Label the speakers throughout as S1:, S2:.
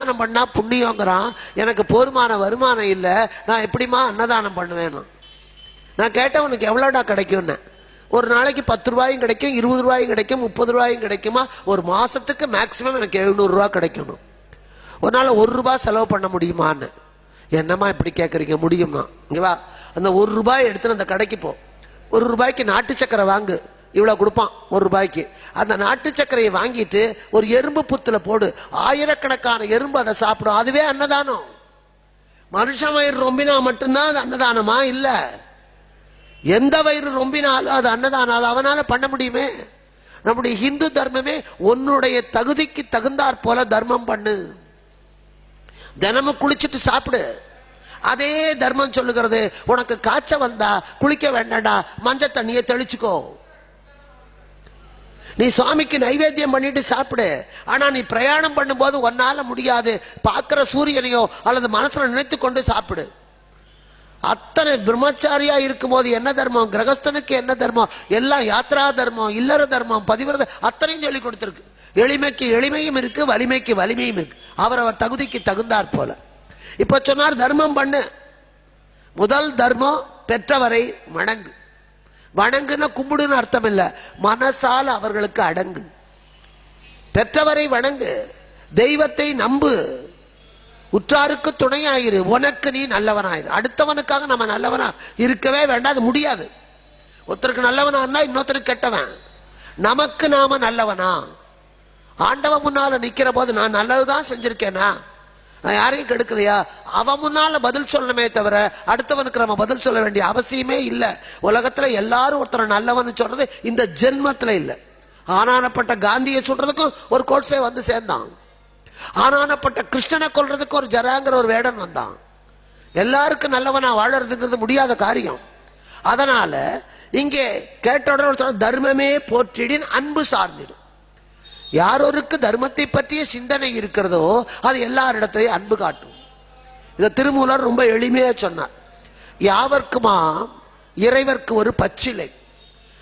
S1: அன்னதானம் பண்ணா புண்ணியங்கிறான். எனக்கு போதுமான வருமானம் இல்லை, நான் எப்படிமா அன்னதானம் பண்ணுவேன்? நான் கேட்டேன், உனக்கு எவ்வளோடா கிடைக்கும்னு. ஒரு நாளைக்கு 10 ரூபாயும் கிடைக்கும், 20 ரூபாயும் கிடைக்கும், 30 ரூபாயும் கிடைக்குமா. ஒரு மாசத்துக்கு மேக்சிமம் எனக்கு 700 ரூபா கிடைக்கணும். ஒரு நாள் 1 ரூபாய் செலவு பண்ண முடியுமான்னு. என்னம்மா இப்படி கேட்குறீங்க? முடியும்னா இங்கே வா, அந்த 1 ரூபாய் எடுத்துன்னு அந்த கடைக்கு போ. 1 ரூபாய்க்கு நாட்டு சக்கரை வாங்கு, இவ்வளோ கொடுப்பான் 1 ரூபாய்க்கு. அந்த நாட்டு சக்கரையை வாங்கிட்டு ஒரு எறும்பு புத்துல போடு, ஆயிரக்கணக்கான எறும்பு அதை சாப்பிடும். அதுவே அன்னதானம். மனுஷன் வயிறு ரொம்பினா மட்டும்தான் அது அன்னதானமா? இல்ல, எந்த வயிறு ரொம்பினாலும் அது அன்னதானம். அது அவனால பண்ண முடியுமே. நம்முடைய ஹிந்து தர்மமே உன்னுடைய தகுதிக்கு தகுந்தாற் போல தர்மம் பண்ணு. தினமும் குளிச்சுட்டு சாப்பிடு. அதே தர்மம் சொல்லுகிறது, உனக்கு காய்ச்ச வந்தா குளிக்க வேண்டாம்டா, மஞ்சள் தண்ணியை தெளிச்சுக்கோ. நீ சுவாமிக்கு நைவேத்தியம் பண்ணிட்டு சாப்பிடு. ஆனா நீ பிரயாணம் பண்ணும்போது ஒன்னால முடியாது, பார்க்கிற சூரியனையோ அல்லது மனசுல நினைத்து கொண்டு சாப்பிடு. அத்தனை பிரம்மச்சாரியா இருக்கும் போது என்ன தர்மம், கிரகஸ்தனுக்கு என்ன தர்மம், எல்லாம் யாத்ரா தர்மம், இல்லற தர்மம், பதிவிரத அத்தனையும் சொல்லி கொடுத்திருக்கு. எளிமைக்கு எளிமையும் இருக்கு, வலிமைக்கு வலிமையும் இருக்கு, அவரவர் தகுதிக்கு தகுந்தாற் போல. இப்ப சொன்னார் தர்மம் பண்ணு. முதல் தர்மம் பெற்றவரை வணங்கு. வணங்குன்னா கும்பிடுன்னு அர்த்தம் இல்ல, மனசால் அவர்களுக்கு அடங்கு. பெற்றவரை வணங்கு, தெய்வத்தை நம்பு, உற்றாருக்கு துணையாயிரு, உனக்கு நீ நல்லவனாயிரு. அடுத்தவனுக்காக நம்ம நல்லவனா இருக்கவே வேண்டாம், அது முடியாது. ஒருத்தருக்கு நல்லவனா இருந்தா இன்னொருத்தருக்கு கெட்டவன். நமக்கு நாம நல்லவனா? ஆண்டவன் முன்னால நிக்கிற போது நான் நல்லதுதான் செஞ்சிருக்கேனா, நான் யாரையும் கெடுக்கலையா, அவன் முன்னால பதில் சொல்லணுமே தவிர அடுத்தவனுக்கு நம்ம பதில் சொல்ல வேண்டிய அவசியமே இல்லை. உலகத்துல எல்லாரும் ஒருத்தர் நல்லவன் சொல்றது இந்த ஜென்மத்துல இல்லை. ஆனானப்பட்ட காந்தியை சொல்றதுக்கும் ஒரு கோட்ஸே வந்து சேர்ந்தான். ஆனானப்பட்ட கிருஷ்ணனை கொல்றதுக்கு ஒரு ஜராங்கிற ஒரு வேடன் வந்தான். எல்லாருக்கும் நல்லவனா வாழறதுங்கிறது முடியாத காரியம். அதனால இங்கே கேட்டவுடன் தர்மமே போற்றிடின் அன்பு சார்ந்திடும். யாரொருக்கு தர்மத்தை பற்றிய சிந்தனை இருக்கிறதோ அது எல்லாரிடத்திலையும் அன்பு காட்டும். இதை திருமூலர் ரொம்ப எளிமையா சொன்னார். யாவர்க்குமாம் இறைவர்க்கு ஒரு பச்சிலை,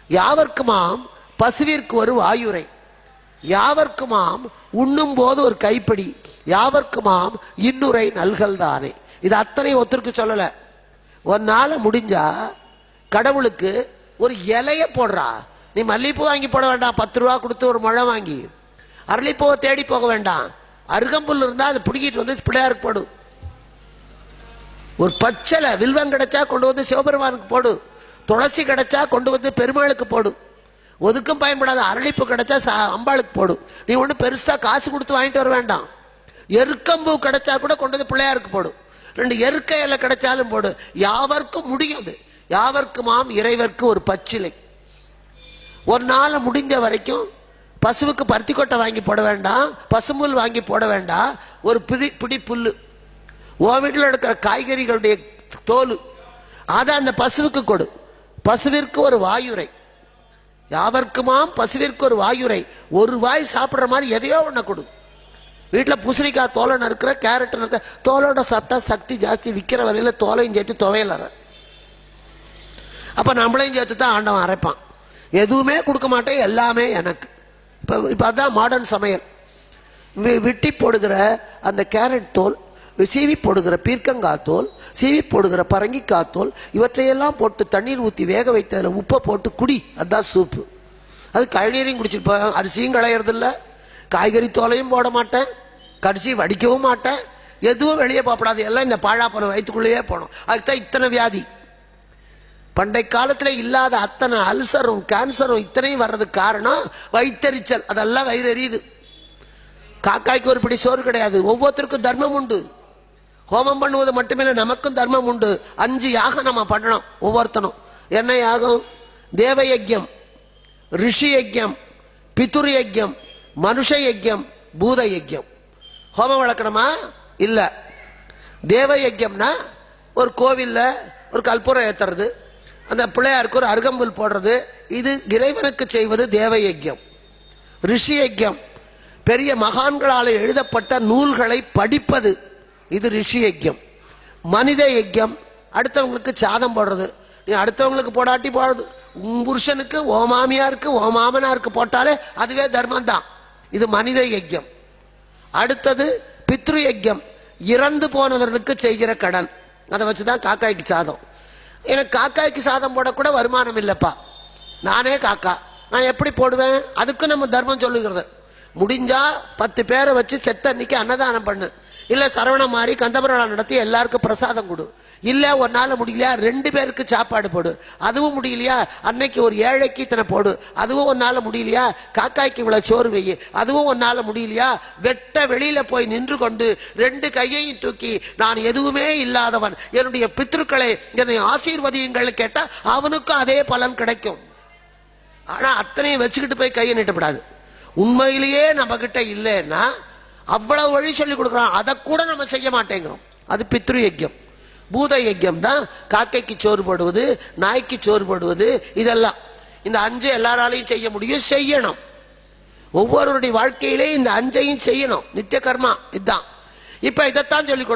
S1: யாவர்க்குமாம் பசுவிற்கு ஒரு வாயுரை, யாவர்க்குமாம் உண்ணும் போது ஒரு கைப்பிடி, யாவர்க்குமாம் இன்னுரை நல்கல் தானே. இது அத்தனை ஒருத்தருக்கு சொல்லல. ஒன்னால முடிஞ்சா கடவுளுக்கு ஒரு இலைய போடுறா. நீ மல்லிப்பூ வாங்கி போட வேண்டாம், 10 ரூபா கொடுத்து ஒரு முழம் வாங்கி. அரளிப்பூவை தேடி போக வேண்டாம், அருகம்புல் இருந்தா அது பிடிக்கிட்டு வந்து பிள்ளையாருக்கு போடு. ஒரு பச்சலை வில்வம் கிடைச்சா கொண்டு வந்து சிவபெருமானுக்கு போடு. துளசி கிடைச்சா கொண்டு வந்து பெருமாளுக்கு போடு. ஒதுக்கும் பயன்படாத அரளிப்பூ கிடைச்சா அம்பாளுக்கு போடு. நீ ஒண்ணு பெருசா காசு கொடுத்து வாங்கிட்டு வர வேண்டாம். எருக்கம்பூ கிடைச்சா கூட கொண்டு வந்து பிள்ளையாருக்கு போடு. 2 எருக்க இலை கிடைச்சாலும் போடு. யாவர்க்கும் முடியாது. யாவர்க்குமாம் இறைவர்க்கு ஒரு பச்சிலை. ஒரு நாள் முடிஞ்ச வரைக்கும் பசுவுக்கு பருத்தி கொட்டை வாங்கி போட வேண்டாம், பசும்புல் வாங்கி போட வேண்டாம். ஒரு பிடி புல்லு, ஓ வீட்டில் எடுக்கிற காய்கறிகளுடைய தோல், அதை அந்த பசுவுக்கு கொடு. பசுவிற்கு ஒரு வாயுரை. யாவர்க்குமாம் பசுவிற்கு ஒரு வாயுரை. ஒரு வாய் சாப்பிட்ற மாதிரி எதையோ ஒண்ணு கொடு. வீட்டில் பூசணிக்காய் தோலை நறுக்கிற, கேரட் நறுக்கிற, தோலோட சாப்பிட்டா சக்தி ஜாஸ்தி. விற்கிற வரையில தோலையும் சேர்த்து துவையலற. அப்ப நம்மளையும் சேர்த்து தான் ஆண்டவன் அரைப்பான். எதுவுமே கொடுக்க மாட்டேன், எல்லாமே எனக்கு. இப்ப அதான் மாடர்ன் சமையல். வெட்டி போடுகிற அந்த கேரட் தோல், சீவி போடுகிற பீர்க்கங்காய் தோல், சீவி போடுகிற பரங்கிக்காய் தோல், இவற்றையெல்லாம் போட்டு தண்ணீர் ஊற்றி வேக வைத்ததில் உப்பை போட்டு குடி. அதுதான் சூப்பு. அது கழநீரையும் குடிச்சிருப்பேன். அரிசியும் களையறது இல்லை, காய்கறி தோலையும் போட மாட்டேன், கரிசி வடிக்கவும் மாட்டேன், எதுவும் வெளியே போகப்படாது. எல்லாம் இந்த பாழாப்பழம் வயிற்றுக்குள்ளேயே போனோம். அதுக்குதான் இத்தனை வியாதி. பண்டை காலத்துல இல்லாத அத்தனை அல்சரும் கேன்சரும் இத்தனையும் வர்றதுக்கு காரணம் வயிற்றெரிச்சல். அதெல்லாம் வயிறு எரியுது. காக்காய்க்கு ஒரு பிடி சோறு கிடையாது. ஒவ்வொருத்தருக்கும் தர்மம் உண்டு. ஹோமம் பண்ணுவது மட்டுமில்லை, நமக்கும் தர்மம் உண்டு. 5 யாகம் நம்ம பண்ணணும் ஒவ்வொருத்தனும். என்ன யாகம்? தேவ யஜ்யம், ரிஷி யஜ்யம், பிதுர் யஜ்யம், மனுஷ யஜ்யம், பூத யஜ்யம். ஹோமம் வளர்க்கணுமா? இல்ல. தேவ யஜ்யம்னா ஒரு கோவில்ல ஒரு கற்பூரம் ஏத்துறது, அந்த பிள்ளையாருக்கு ஒரு அருகம்புல் போடுறது, இது இறைவனுக்கு செய்வது தேவ யஜ்யம். ரிஷி யஜ்யம் பெரிய மகான்களால் எழுதப்பட்ட நூல்களை படிப்பது, இது ரிஷி யஜ்யம். மனித யஜ்யம் அடுத்தவங்களுக்கு சாதம் போடுறது. நீ அடுத்தவங்களுக்கு போடாட்டி போடுறது, உன் புருஷனுக்கு ஓ மாமியாருக்கு ஓ மாமனாருக்கு போட்டாலே அதுவே தர்மம் தான். இது மனித யஜ்யம். அடுத்தது பித்ரு யஜ்யம் இறந்து போனவர்களுக்கு செய்கிற கடன். அதை வச்சுதான் காக்காய்க்கு சாதம். எனக்கு காக்காய்க்கு சாதம் போடக்கூட வருமானம் இல்லப்பா, நானே காக்கா, நான் எப்படி போடுவேன்? அதுக்கு நம்ம தர்மம் சொல்லுகிறது. முடிஞ்சா 10 பேரை வச்சு செத்த அன்னைக்கு அன்னதானம் பண்ணு, இல்ல சரவணம் மாதிரி கந்தபுராண நடத்தி எல்லாருக்கும் பிரசாதம் கொடு, இல்ல ஒரு நாள் முடியலையா 2 பேருக்கு சாப்பாடு போடு, அதுவும் முடியலையா அன்னைக்கு ஒரு ஏழைக்கு இத்தனை போடு, அதுவும் ஒரு நாள் முடியலையா காக்காய்க்கு இவ்வளவு சோறு வை, அதுவும் ஒரு நாள் முடியலையா வெட்ட வெளியில போய் நின்று கொண்டு 2 கையையும் தூக்கி நான் எதுவுமே இல்லாதவன், என்னுடைய பித்ருக்களை என்னை ஆசீர்வதியுங்கள் கேட்டா அவனுக்கும் அதே பலன் கிடைக்கும். ஆனா அத்தனையும் வச்சுக்கிட்டு போய் கையை நீட்டப்படாது. உண்மையிலேயே நம்ம கிட்ட இல்லைன்னா அவ்வளவு வழி சொல்லி கொடுக்குறோம், அதை கூட நம்ம செய்ய மாட்டேங்கிறோம். அது பித்ரு யஜ்யம். பூத யஜ்யம் தான் காக்கைக்கு சோறு போடுவது, நாய்க்கு சோறு போடுவது. இதெல்லாம் இந்த 5 எல்லாராலையும் செய்ய முடியும், செய்யணும். ஒவ்வொருவருடைய வாழ்க்கையிலே இந்த 5ஐயும் செய்யணும். நித்திய கர்மா இதுதான். இப்ப இதைத்தான் சொல்லி